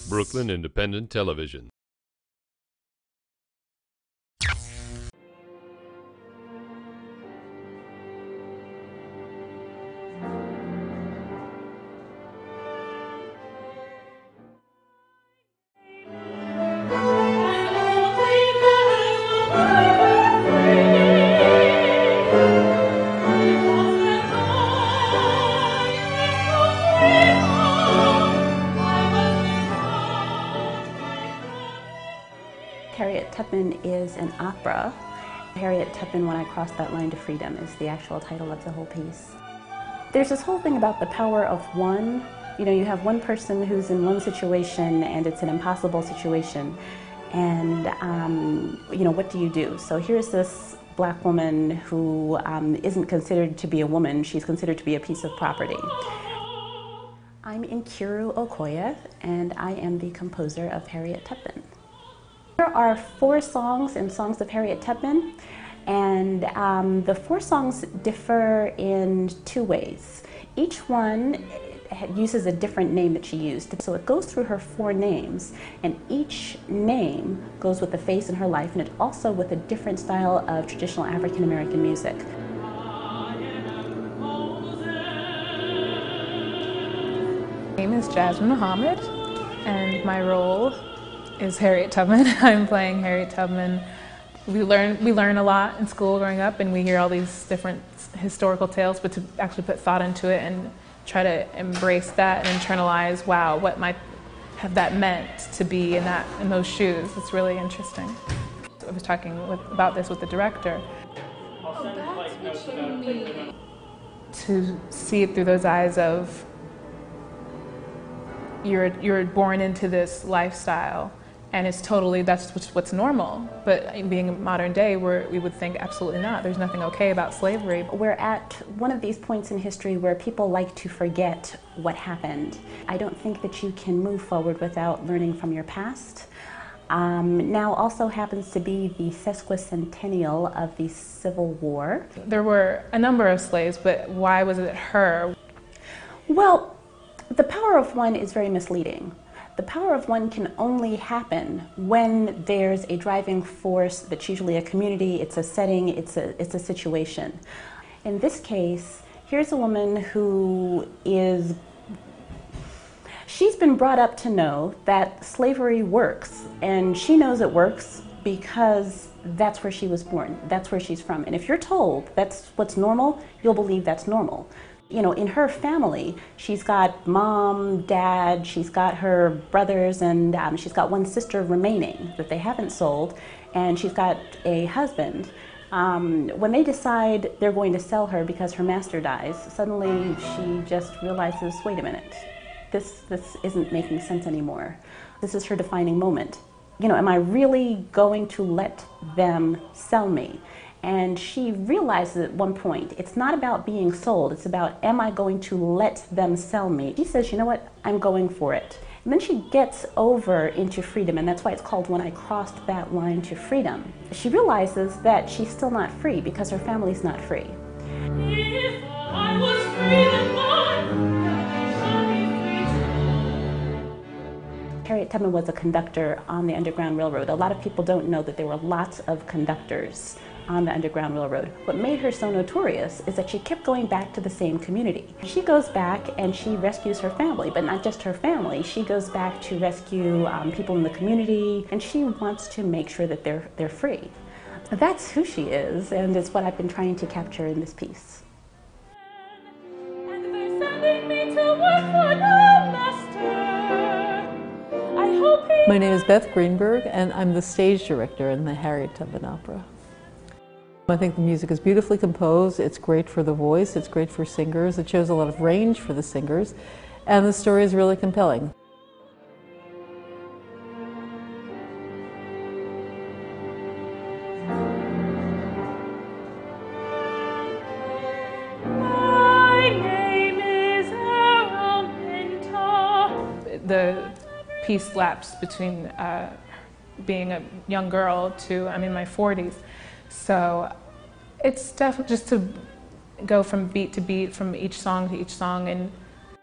Brooklyn Independent Television. Harriet Tubman is an opera. Harriet Tubman, When I Crossed That Line to Freedom, is the actual title of the whole piece. There's this whole thing about the power of one. You know, you have one person who's in one situation and it's an impossible situation. And, you know, what do you do? So here's this black woman who isn't considered to be a woman. She's considered to be a piece of property. I'm Nkeiru Okoye, and I am the composer of Harriet Tubman. There are 4 songs in Songs of Harriet Tubman, and the 4 songs differ in 2 ways. Each one uses a different name that she used. So it goes through her 4 names, and each name goes with a phase in her life, and it also with a different style of traditional African American music. My name is Jasmine Mohammed, and my role is Harriet Tubman. I'm playing Harriet Tubman. We learn a lot in school growing up, and we hear all these different historical tales, but to actually put thought into it and try to embrace that and internalize, wow, what might have that meant to be in those shoes. It's really interesting. I was talking about this with the director. Oh, that's what you mean. To see it through those eyes of you're born into this lifestyle, and it's totally, that's what's normal. But being in modern day, we would think absolutely not. There's nothing okay about slavery. We're at one of these points in history where people like to forget what happened. I don't think that you can move forward without learning from your past. Now also happens to be the Sesquicentennial of the Civil War. There were a number of slaves, but why was it her? Well, the power of one is very misleading. The power of one can only happen when there's a driving force that's usually a community, it's a setting, it's a situation. In this case, here's a woman who she's been brought up to know that slavery works, and she knows it works because that's where she was born, that's where she's from. And if you're told that's what's normal, you'll believe that's normal. You know, in her family, she's got mom, dad, she's got her brothers, and she's got one sister remaining that they haven't sold, and she's got a husband. When they decide they're going to sell her because her master dies, suddenly she just realizes, wait a minute, this isn't making sense anymore. This is her defining moment. You know, am I really going to let them sell me? And she realizes at one point, it's not about being sold, it's about, am I going to let them sell me? She says, you know what, I'm going for it. And then she gets over into freedom, and that's why it's called When I Crossed That Line to Freedom. She realizes that she's still not free because her family's not free. If I was free and born, Harriet Tubman was a conductor on the Underground Railroad. A lot of people don't know that there were lots of conductors on the Underground Railroad. What made her so notorious is that she kept going back to the same community. She goes back and she rescues her family, but not just her family. She goes back to rescue people in the community, and she wants to make sure that they're free. That's who she is, and it's what I've been trying to capture in this piece. and they're sending me to work for no master. I hope he... My name is Beth Greenberg, and I'm the stage director in the Harriet Tubman Opera. I think the music is beautifully composed, it's great for the voice, it's great for singers, it shows a lot of range for the singers, and the story is really compelling. My name is Araminta. The piece lapsed between being a young girl to I'm in my 40s. So it's definitely just to go from beat to beat, from each song to each song, and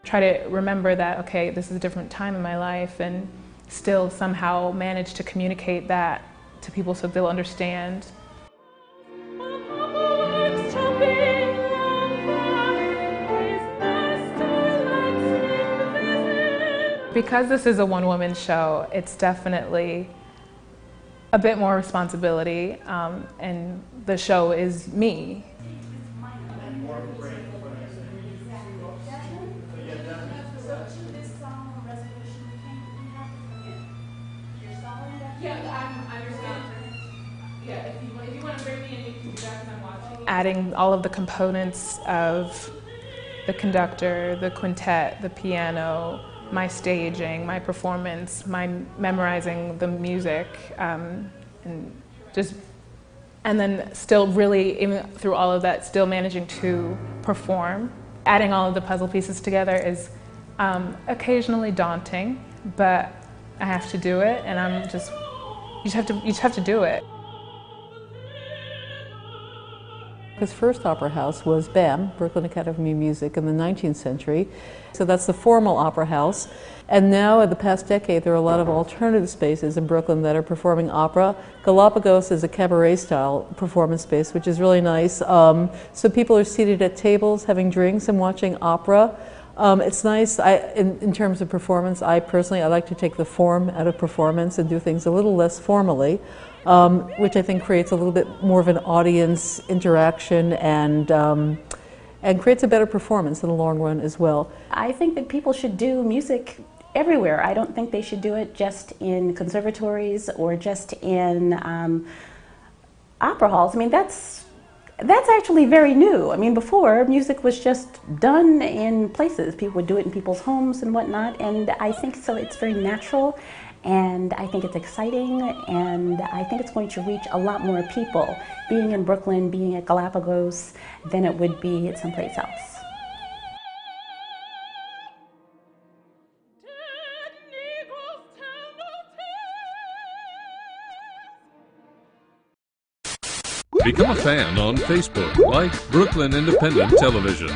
try to remember that, okay, this is a different time in my life, and still somehow manage to communicate that to people so they'll understand. Because this is a one-woman show, it's definitely a bit more responsibility, and the show is me. Adding all of the components of the conductor, the quintet, the piano, my staging, my performance, my memorizing the music, and then still really, even through all of that, still managing to perform. Adding all of the puzzle pieces together is occasionally daunting, but I have to do it, and you just have to do it. His first opera house was BAM, Brooklyn Academy of Music, in the 19th century. So that's the formal opera house. And now, in the past decade, there are a lot of alternative spaces in Brooklyn that are performing opera. Galapagos is a cabaret-style performance space, which is really nice. So people are seated at tables, having drinks and watching opera. It's nice. In terms of performance, I like to take the form out of performance and do things a little less formally. Which I think creates a little bit more of an audience interaction and creates a better performance in the long run as well. I think that people should do music everywhere. I don't think they should do it just in conservatories or just in opera halls. I mean, that's actually very new. I mean, before, music was just done in places. People would do it in people's homes and whatnot, and I think so it's very natural. And I think it's exciting, and I think it's going to reach a lot more people being in Brooklyn, being at Galapagos, than it would be at someplace else. Become a fan on Facebook. Like Brooklyn Independent Television.